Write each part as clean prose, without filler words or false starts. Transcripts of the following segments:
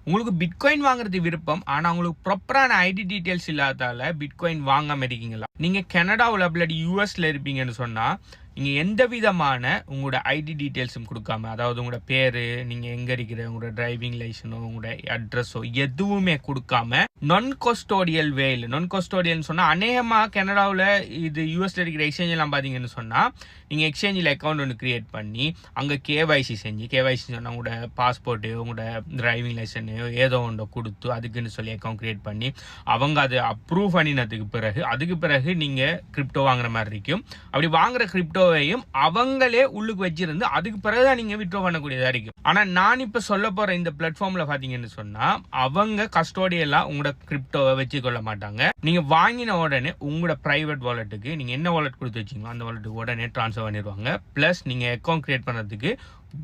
உங்களுக்கு பிட்காயின் வாங்குறது விருப்பம், ஆனால் உங்களுக்கு ப்ராப்பரான ஐடி டீட்டெயில்ஸ் இல்லாதால பிட்காயின் வாங்காமல் இருக்கீங்களா? நீங்கள் கனடாவில் இல்லாட்டி யூஎஸில் இருப்பீங்கன்னு சொன்னால் நீங்கள் எந்த விதமான உங்களோட ஐடி டீட்டெயில்ஸும் கொடுக்காம, அதாவது உங்களோட பேர், நீங்கள் எங்கே இருக்கிற, உங்களோட டிரைவிங் லைசனோ, உங்களோட அட்ரஸோ எதுவுமே கொடுக்காம நான் கஸ்டோடியல் வேயில், நான் கஸ்டோடியல்னு சொன்னால் அநேகமாக கனடாவில் இது யூஎஸ்ல இருக்கிற எக்ஸ்சேஞ்ச் எல்லாம் பார்த்தீங்கன்னு சொன்னால் நீங்கள் எக்ஸ்சேஞ்சில் அக்கௌண்ட் ஒன்று கிரியேட் பண்ணி அங்கே கேவைசி செஞ்சு, கேவைசி சொன்னால் உங்களோட பாஸ்போர்ட்டு, உங்களோட டிரைவிங் லைசனு ஏதோ ஒன்று கொடுத்து அதுக்குன்னு சொல்லி அக்கௌண்ட் கிரியேட் பண்ணி அவங்க அதை அப்ரூவ் பண்ணினதுக்கு பிறகு நீங்கள் கிரிப்டோ வாங்குற மாதிரி இருக்கும். அப்படி வாங்குற கிரிப்டோவையும் அவங்களே உள்ளுக்கு வச்சிருந்து அதுக்கு பிறகுதான் நீங்கள் விட்ரோ பண்ணக்கூடியதாக இருக்கும். ஆனால் நான் இப்போ சொல்ல போகிற இந்த பிளாட்ஃபார்மில் பார்த்தீங்கன்னு சொன்னால் அவங்க கஸ்டோடியெல்லாம் உங்களோட கிரிப்டோவை வச்சுக்கொள்ள மாட்டாங்க. நீங்கள் வாங்கின உடனே உங்களோட ப்ரைவேட் வாலெட்டுக்கு நீங்கள் என்ன வாலெட் கொடுத்து வச்சிங்களோ அந்த வாலெட்டுக்கு உடனே ட்ரான்ஸ்ஃபர் பண்ணிடுவாங்க. ப்ளஸ் நீங்கள் அக்கௌண்ட் கிரியேட் பண்ணுறதுக்கு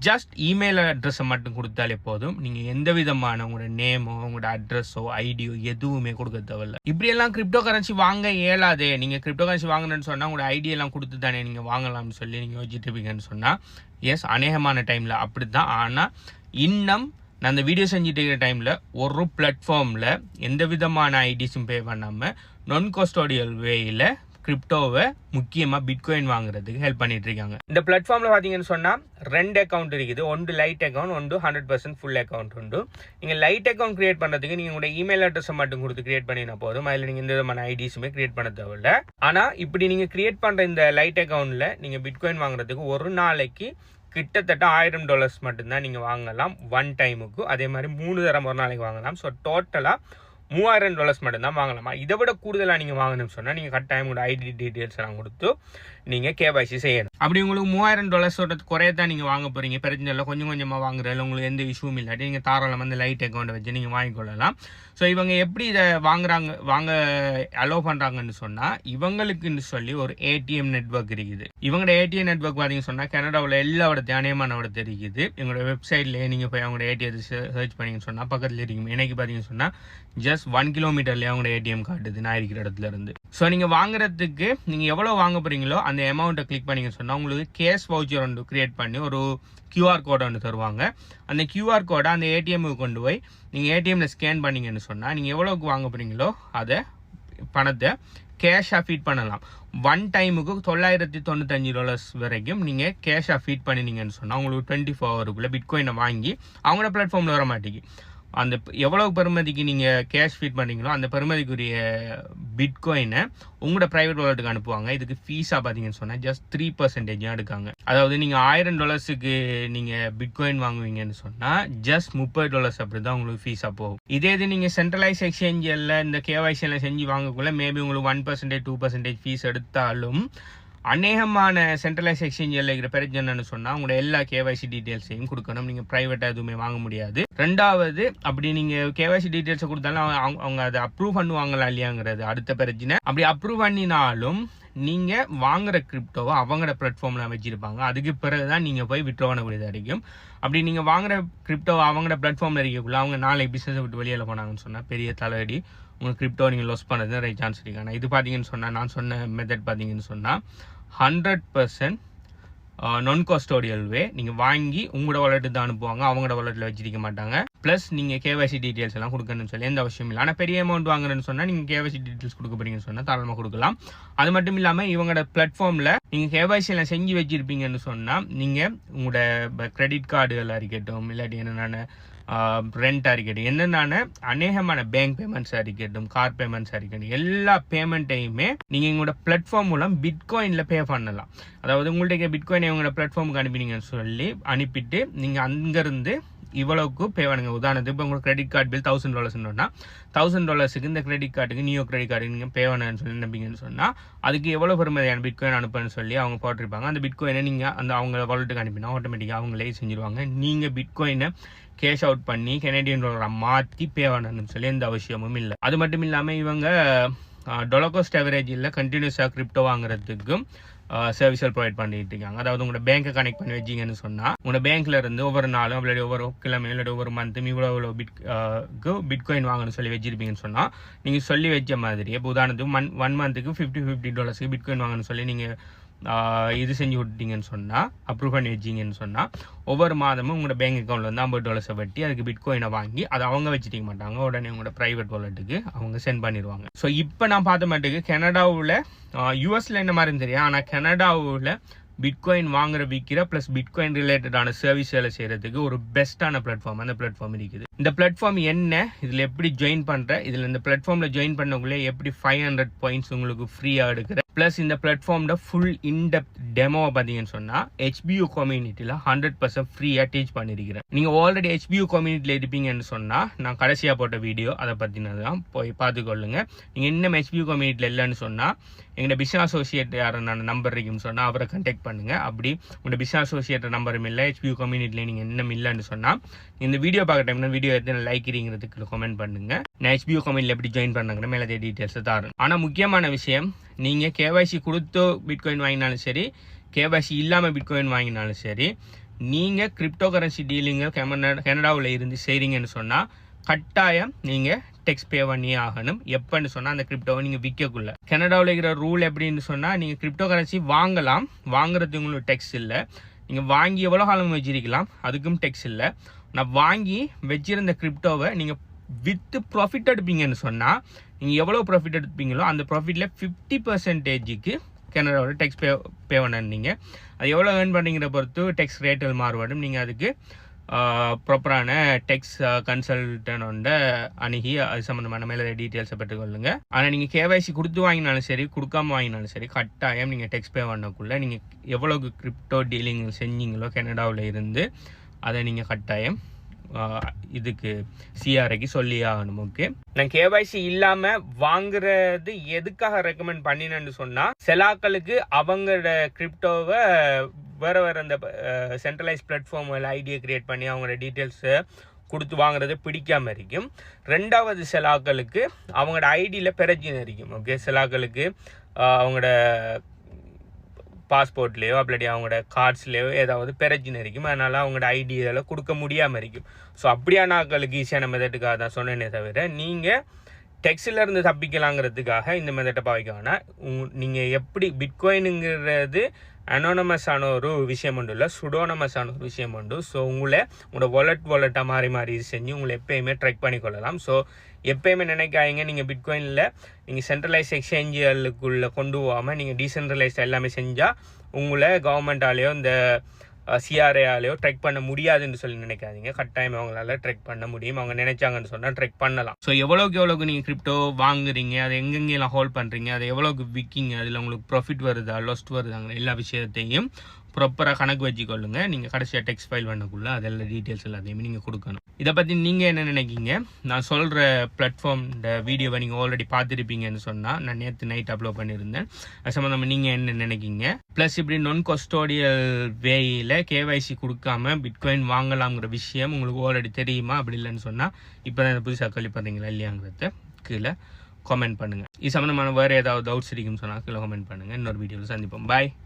ஜஸ்ட் இமெயில் அட்ரஸை மட்டும் கொடுத்தாலே போதும். நீங்கள் எந்த விதமான உங்களோட நேமோ, உங்களோட அட்ரஸோ, ஐடியோ எதுவுமே கொடுக்க தேவையில்லை. இப்படியெல்லாம் கிரிப்டோ கரன்சி வாங்க இயலாதே, நீங்கள் கிரிப்டோ கரன்சி வாங்கணும்னு சொன்னால் உங்களோட ஐடியெல்லாம் கொடுத்து தானே நீங்கள் வாங்கலாம்னு சொல்லி நீங்கள் யோசிச்சுட்டு இருப்பீங்கன்னு சொன்னால் எஸ், அநேகமான டைமில் அப்படி தான். ஆனால் இன்னும் நான் அந்த வீடியோ செஞ்சுட்டு இருக்கிற டைமில் ஒரு பிளாட்ஃபார்மில் எந்த விதமான ஐடிஸும் பே பண்ணாமல் நான் கஸ்டோடியல் வேயில் கிரிப்டோவை முக்கியமாக பிட்காயின் வாங்குறதுக்கு ஹெல்ப் பண்ணிட்டு இருக்காங்க. இந்த பிளாட்ஃபார்மில் பார்த்தீங்கன்னு சொன்னால் 2 அக்கௌண்ட் இருக்குது. ஒன்று லைட் அக்கௌண்ட், ஒன்று 100% ஃபுல் அக்கௌண்ட் உண்டு. நீங்கள் லைட் அக்கௌண்ட் கிரியேட் பண்ணுறதுக்கு நீங்கள் உங்களோட இமெயில் அட்ரஸை மட்டும் கொடுத்து கிரியேட் பண்ணினா போதும். அதில் நீங்கள் எந்த விதமான ஐடிஸுமே கிரியேட் பண்ண தேவையில்லை. ஆனால் இப்படி நீங்கள் கிரியேட் பண்ணுற இந்த லைட் அக்கௌண்ட்டில் நீங்கள் பிட்காயின் வாங்குறதுக்கு ஒரு நாளைக்கு கிட்டத்தட்ட $1000 மட்டும்தான் நீங்கள் வாங்கலாம் ஒன் டைமுக்கு. அதே மாதிரி 3 தரம் ஒரு நாளைக்கு வாங்கலாம். ஸோ டோட்டலாக $3000 மட்டும்தான் வாங்கலாமா. இதை விட கூடுதலாக நீங்கள் வாங்கணும்னு சொன்னால் நீங்கள் கட்டாயம் உங்களோட ஐடி டீட்டெயில்ஸ் எல்லாம் கொடுத்து நீங்கள் கேவைசி செய்யணும். அப்படி உங்களுக்கு $3000 குறையத்தான் நீங்கள் வாங்க போகிறீங்க, பிரச்சனை இல்லை. கொஞ்சம் கொஞ்சமாக வாங்குறதுல உங்களுக்கு எந்த இஷ்யூவும் இல்லாட்டி நீங்கள் தாராளமாக அந்த லைட் அக்கௌண்ட்டை வச்சு நீங்கள் வாங்கிக்கொள்ளலாம். ஸோ இவங்க எப்படி இதை வாங்க அலோவ் பண்ணுறாங்கன்னு சொன்னால் இவங்களுக்குன்னு சொல்லி ஒரு ஏடிஎம் நெட்வொர்க் இருக்குது. இவங்களோட ஏடிஎம் நெட்வொர்க் பார்த்தீங்கன்னு சொன்னால் கனடாவில் எல்லாவோட அநேகமானோட தெரியுது. எங்களோட வெப்சைட்லேயே நீங்கள் போய் அவங்களோட ஏடிஎம் சர்ச் பண்ணிங்கன்னு சொன்னால் பக்கத்தில் இருக்கும். எனக்கு பார்த்தீங்கன்னு சொன்னால் ஜஸ்ட் 1 கிலோமீட்டர்லேயே அவங்களோட ஏடிஎம் காட்டுது நான் இருக்கிற இடத்துல இருந்து. ஸோ நீங்கள் வாங்குறதுக்கு நீங்கள் எவ்வளோ வாங்க போகிறீங்களோ அந்த அமௌண்ட்டை கிளிக் பண்ணிங்கன்னு சொன்னால் உங்களுக்கு கேஷ் வவுச்சர் ஒன்று கிரியேட் பண்ணி ஒரு கியூஆர் கோடை ஒன்று தருவாங்க. அந்த கியூஆர் கோடை அந்த ஏடிஎம்முக்கு கொண்டு போய் நீங்கள் ஏடிஎம்மில் ஸ்கேன் பண்ணிங்கன்னு சொன்னால் நீங்கள் எவ்வளோக்கு வாங்க போகிறீங்களோ அதை பணத்தை கேஷாக ஃபீட் பண்ணலாம். ஒன் டைமுக்கு $995 வரைக்கும் நீங்கள் கேஷாக ஃபீட் பண்ணினீங்கன்னு சொன்னால் உங்களுக்கு 24 ஹவருக்குள்ளே பிட்காயினை வாங்கி அவங்களோட பிளாட்ஃபார்மில் வர மாட்டேங்கி அந்த எவ்வளவு பெருமதிக்கு நீங்கள் கேஷ் ஃபீட் பண்ணுறீங்களோ அந்த பெருமதிக்குரிய பிட்காயினை உங்களோட ப்ரைவேட் வாலெட்டுக்கு அனுப்புவாங்க. இதுக்கு ஃபீஸாக பார்த்தீங்கன்னு சொன்னால் ஜஸ்ட் 3% எடுக்காங்க. அதாவது நீங்கள் $1000 நீங்கள் பிட்காயின் வாங்குவீங்கன்னு சொன்னால் ஜஸ்ட் $30 அப்படி தான் உங்களுக்கு ஃபீஸாக போகும். இதே இது நீங்கள் சென்ட்ரலைஸ் எக்ஸ்சேஞ்சில் இந்த கேவைசி எல்லாம் செஞ்சு வாங்கக்குள்ள மேபி உங்களுக்கு 1% 2% ஃபீஸ் எடுத்தாலும் அநேகமான சென்ட்ரலைஸ் எக்ஸ்சேஞ்சில் இருக்கிற பிரச்சனைன்னு சொன்னால் உங்களோட எல்லா கேவைசி டீட்டெயில்ஸையும் கொடுக்கணும். நீங்கள் ப்ரைவேட்டாக எதுவுமே வாங்க முடியாது. ரெண்டாவது, அப்படி நீங்கள் கேவைசி டீட்டெயில்ஸை கொடுத்தாலும் அவங்க அதை அப்ரூவ் பண்ணுவாங்களா இல்லையாங்கிறது அடுத்த பிரச்சனை. அப்படி அப்ரூவ் பண்ணினாலும் நீங்கள் வாங்குற கிரிப்டோவை அவங்களோட பிளாட்ஃபார்மில் வச்சுருப்பாங்க. அதுக்கு பிறகு தான் நீங்கள் போய் விட்ரோ பண்ணக்கூடியதாக இருக்கும். அப்படி நீங்கள் வாங்குற கிரிப்டோவை அவங்களோட பிளாட்ஃபார்மில் இருக்கக்குள்ள அவங்க நாளைக்கு பிஸ்னஸை விட்டு வெளியில் போனாங்கன்னு சொன்னால் பெரிய தலையடி. உங்கள் கிரிப்டோ நீங்கள் லாஸ் பண்ணுறது நிறைய சான்ஸ் இருக்கு. ஆனால் இது பார்த்தீங்கன்னு சொன்னால் நான் சொன்ன மெத்தட் பார்த்தீங்கன்னு சொன்னால் 100% நான் கஸ்டோடியல் வே. நீங்கள் வாங்கி உங்களோட வாலெட்டு தான் அனுப்புவாங்க, அவங்களோட வாலெட்டில் வச்சிருக்க மாட்டாங்க. ப்ளஸ் நீங்கள் கேவைசி டீட்டெயில்ஸ் எல்லாம் கொடுக்கணும்னு சொல்லி எந்த அவசியம் இல்லை. ஆனால் பெரிய அமௌண்ட் வாங்குறேன்னு சொன்னால் நீங்கள் கேவைசி டீட்டெயில்ஸ் கொடுக்க போறீங்கன்னு சொன்னால் தாராளமாக கொடுக்கலாம். அது மட்டும் இல்லாமல் இவங்களோட பிளாட்ஃபார்மில் நீங்கள் கேவைசி எல்லாம் செஞ்சு வச்சிருப்பீங்கன்னு சொன்னால் நீங்கள் உங்களோட கிரெடிட் கார்டுகளாக இருக்கட்டும், இல்லாட்டி என்னென்ன ரெண்டாக இருக்கட்டும், என்னென்ன அநேகமான பேங்க் பேமெண்ட்ஸாக இருக்கட்டும், கார் பேமெண்ட்ஸாக இருக்கட்டும், எல்லா பேமெண்ட்டையுமே நீங்கள் எங்களோட பிளாட்ஃபார்ம் மூலம் பிட்காயினில் பே பண்ணலாம். அதாவது உங்கள்கிட்ட பிட்காயினை உங்களோட பிளாட்ஃபார்முக்கு அனுப்பினீங்கன்னு சொல்லி அனுப்பிட்டு நீங்கள் அங்கேருந்து இவ்வளவுக்கு பே பண்ணுங்க. உதாரணத்துக்கு இப்போ உங்களுக்கு கிரெடிட் கார்டு பில் $1000 $1000 இந்த கிரெடிட் கார்டுக்கு நியோ கிரெடிட் கார்டுக்கு நீங்கள் பே பண்ணணும்னு சொல்லி நம்பிங்கன்னு சொன்னால் அதுக்கு எவ்வளோ பெருமதியான பிட்காயின் அனுப்புன்னு சொல்லி அவங்க போட்டிருப்பாங்க. அந்த பிட்காயினை நீங்கள் அந்த அவங்க வாலெட்டுக்கு அனுப்பினா ஆட்டோமேட்டிக்காக அவங்களே செஞ்சுருவாங்க. நீங்கள் பிட்காயினை கேஷ் அவுட் பண்ணி கனேடியன் டாலரை மாற்றி பே பண்ணணும்னு சொல்லி எந்த அவசியமும் இல்லை. அது மட்டும் இல்லாமல் இவங்க டொலோகோஸ்ட் அவரேஜில் கண்டினியூஸாக கிரிப்டோ வாங்குறதுக்கும் சர்வீஸ்கள் ப்ரொவைட் பண்ணிட்டு இருக்காங்க. அதாவது உங்களோட பேங்கை கனெக்ட் பண்ணி வச்சிங்கன்னு சொன்னால் உங்களோட பேங்க்ல இருந்து ஒவ்வொரு நாளும் அப்படி ஒவ்வொரு கிழமையும் இல்லாட்டி ஒவ்வொரு மந்த்தும் இவ்வளோ பிட்காயின் வாங்கணும்னு சொல்லி வச்சிருப்பீங்கன்னு சொன்னால் நீங்கள் சொல்லி வச்ச மாதிரி இப்போ உதாரணத்துக்கு 1 மந்த்துக்கு $50 பிட்காயின் வாங்கணும்னு சொல்லி நீங்கள் இது செஞ்சு விட்டீங்கன்னு சொன்னால், அப்ரூவ் பண்ணி வச்சிங்கன்னு சொன்னால், ஒவ்வொரு மாதமும் உங்களோட பேங்க் அக்கௌண்ட்டில் வந்து $50 வட்டி அதுக்கு பிட்காயினை வாங்கி அதை அவங்க வச்சுட்டிக்க மாட்டாங்க, உடனே உங்களோட ப்ரைவேட் வாலெட்டுக்கு அவங்க சென்ட் பண்ணிடுவாங்க. ஸோ இப்போ நான் பார்த்த மாட்டுக்கு கனடாவில் யூஎஸில் என்ன மாதிரி தெரியும், ஆனால் கனடாவில் பிட்காயின் வாங்குற விற்கிற ப்ளஸ் பிட்காயின் ரிலேட்டடான சர்வீஸ் வேலை செய்கிறதுக்கு ஒரு பெஸ்ட்டான பிளாட்ஃபார்ம் அந்த பிளாட்ஃபார்ம் இருக்குது. இந்த பிளாட்ஃபார்ம் என்ன, இதில் எப்படி ஜாயின் பண்ணுற, இதில் இந்த பிளாட்ஃபார்மில் ஜாயின் பண்ணவங்களே எப்படி 500 பாயிண்ட்ஸ் உங்களுக்கு ஃப்ரீயாக எடுக்கிற, ப்ளஸ் இந்த பிளாட்ஃபார்மோட ஃபுல் இன்டெப்த் டெமோவை பார்த்தீங்கன்னு சொன்னால் HBU கம்யூனிட்டியில் 100% ஃப்ரீயாக டீச் பண்ணியிருக்கிறேன். நீங்கள் ஆல்ரெடி HBU கம்யூனிட்டியில் இருப்பீங்கன்னு சொன்னால் நான் கடைசியாக போட்ட வீடியோ அதை பற்றினது தான், போய் பார்த்துக்கொள்ளுங்க. நீங்கள் இன்னும் HBU கம்யூனிட்டியில் இல்லைன்னு சொன்னால் எங்களோட பிஸ்னஸ் அசோசியேட் யாரும் நம்பர் இருக்குன்னு சொன்னால் அவரை கண்டெக்ட் பண்ணுங்கள். அப்படி உங்களோட பிஸ்னஸ் அசோசியேட் நம்பரும் இல்லை, HBU கம்யூனிட்டியில் நீங்கள் இன்னும் இல்லைன்னு சொன்னால் இந்த வீடியோ பார்க்க டைம்னா வீடியோ எத்தனை லைக்கிறீங்கிறதுக்கு கமெண்ட் பண்ணுங்கள். நான் HBU கம்யூனிட்டியில் எப்படி ஜாயின் பண்ணுங்கிற மேலே டீட்டெயில்ஸை தரேன். ஆனால் முக்கியமான விஷயம், நீங்கள் KYC கொடுத்து பிட்காயின் வாங்கினாலும் சரி, KYC இல்லாமல் பிட்காயின் வாங்கினாலும் சரி, நீங்கள் கிரிப்டோ கரன்சி டீலிங்கை கனடாவில் இருந்து செய்கிறீங்கன்னு சொன்னால் கட்டாயம் நீங்கள் டெக்ஸ் பே பண்ணியே ஆகணும். எப்போன்னு சொன்னால் அந்த கிரிப்டோவை நீங்கள் விற்கக்குள்ள. கனடாவில் இருக்கிற ரூல் எப்படின்னு சொன்னால், நீங்கள் கிரிப்டோ கரன்சி வாங்கலாம், வாங்குறதுக்கு உங்களுக்கு டெக்ஸ் இல்லை. நீங்கள் வாங்கி எவ்வளோ காலம் வச்சிருக்கலாம், அதுக்கும் டெக்ஸ் இல்லை. நான் வாங்கி வச்சிருந்த கிரிப்டோவை நீங்கள் வித்து ப்ராஃபிட் எடுப்பீங்கன்னு சொன்னால், நீங்கள் எவ்வளோ ப்ராஃபிட் எடுப்பீங்களோ அந்த ப்ராஃபிட்டில் 50%க்கு கனடாவோட டெக்ஸ் பே பண்ணீங்க. அது எவ்வளோ ஏர்ன் பண்ணுறீங்கிற பொறுத்து டெக்ஸ் ரேட்டில் மாறுபடும். நீங்கள் அதுக்கு ப்ராப்பரான டெக்ஸ் கன்சல்டனோட அணுகி அது சம்மந்தமான மேலே டீட்டெயில்ஸை பெற்றுக்கொள்ளுங்க. ஆனால் நீங்கள் KYC கொடுத்து வாங்கினாலும் சரி, கொடுக்காம வாங்கினாலும் சரி, கட்டாயம் நீங்கள் டெக்ஸ் பே பண்ணக்குள்ளே நீங்கள் எவ்வளோக்கு கிரிப்டோ டீலிங் செஞ்சீங்களோ கனடாவில் இருந்து அதை நீங்கள் கட்டாயம் இதுக்கு CRAக்கு சொல்லி ஆகணும். ஓகே, நான் KYC இல்லாமல் வாங்குறது எதுக்காக ரெக்கமெண்ட் பண்ணினேன்னு சொன்னால், செலாக்களுக்கு அவங்களோட கிரிப்டோவை வேறு அந்த சென்ட்ரலைஸ் பிளாட்ஃபார்மில் ஐடியை கிரியேட் பண்ணி அவங்களோட டீட்டெயில்ஸை கொடுத்து வாங்குறது பிடிக்காம இருக்கும். ரெண்டாவது செலாக்களுக்கு அவங்களோட ஐடியில் பிரச்சனை இருக்கும். ஓகே, செலாக்களுக்கு அவங்களோட பாஸ்போர்ட்லேயோ அப்படி அவங்களோட கார்ட்ஸ்லேயோ ஏதாவது பிரச்சனை இருக்கும், அதனால் அவங்களோட ஐடி இதெல்லாம் கொடுக்க முடியாமல் இருக்கும். ஸோ அப்படியான ஆட்களுக்கு ஈஸியான மெத்தட்டுக்காக தான் சொன்னேனே தவிர, நீங்கள் டெக்ஸில் இருந்து தப்பிக்கலாங்கிறதுக்காக இந்த மெத்தட்டை பாவிக்காங்கன்னா, நீங்கள் எப்படி பிட்காயினுங்கிறது அனானமஸான ஒரு விஷயம் உண்டு, இல்லை சுடோனமஸான ஒரு விஷயம் உண்டு. ஸோ உங்களோட வாலெட்டாக மாறி மாறி செஞ்சு உங்களை எப்பயுமே ட்ரெக் பண்ணிக்கொள்ளலாம். ஸோ எப்பயுமே நினைக்காதீங்க நீங்கள் பிட்காயினில் நீங்கள் சென்ட்ரலைஸ் எக்ஸ்சேஞ்சுகளுக்குள்ளே கொண்டு போகாமல் நீங்கள் டீசென்ட்ரலைஸ் எல்லாமே செஞ்சால் உங்களை கவர்மெண்ட்டாலேயோ இந்த CRAலேயோ ட்ரெக் பண்ண முடியாதுன்னு சொல்லி நினைக்காதீங்க. கட்டாயம் அவங்களால ட்ரெக் பண்ண முடியும். அவங்க நினைச்சாங்கன்னு சொன்னால் ட்ரெக் பண்ணலாம். ஸோ எவ்வளோக்கு நீங்கள் கிரிப்டோ வாங்குறீங்க, அதை எங்கெங்கெல்லாம் ஹோல்ட் பண்ணுறீங்க, அதை எவ்வளோக்கு விற்கிங்க, அதில் உங்களுக்கு ப்ராஃபிட் வருதா லாஸ்ட் வருதாங்க எல்லா விஷயத்தையும் ப்ராப்பராக கணக்கு வச்சுக்கொள்ளுங்க. நீங்கள் கடைசியாக டெக்ஸ்ட் ஃபைல் பண்ணக்குள்ள அதெல்லாம் டீட்டெயில்ஸ் எல்லாத்தையுமே நீங்கள் கொடுக்கணும். இதை பற்றி நீங்கள் என்ன நினைக்கிங்க? நான் சொல்கிற பிளாட்ஃபார்ம் வீடியோவை நீங்கள் ஆல்ரெடி பார்த்துருப்பீங்கன்னு சொன்னால், நான் நேற்று நைட் அப்லோட் பண்ணியிருந்தேன். அது சம்மந்தமாக நீங்கள் என்ன நினைக்கிங்க? ப்ளஸ் இப்படி நான் கஸ்டோடியல் வேயில் KYC கொடுக்காம பிட்காயின் வாங்கலாம்ங்கிற விஷயம் உங்களுக்கு ஆல்ரெடி தெரியுமா? அப்படி இல்லைன்னு சொன்னால் இப்போ தான் புதுசாக கேள்விப்படுறீங்களா இல்லையாங்கிறத கீழே கமெண்ட் பண்ணுங்கள். இது சம்மந்தமான வேறு ஏதாவது டவுட்ஸ் இருக்குன்னு சொன்னால் கீழே கமெண்ட் பண்ணுங்கள். இன்னொரு வீடியோவில் சந்திப்போம். பாய்.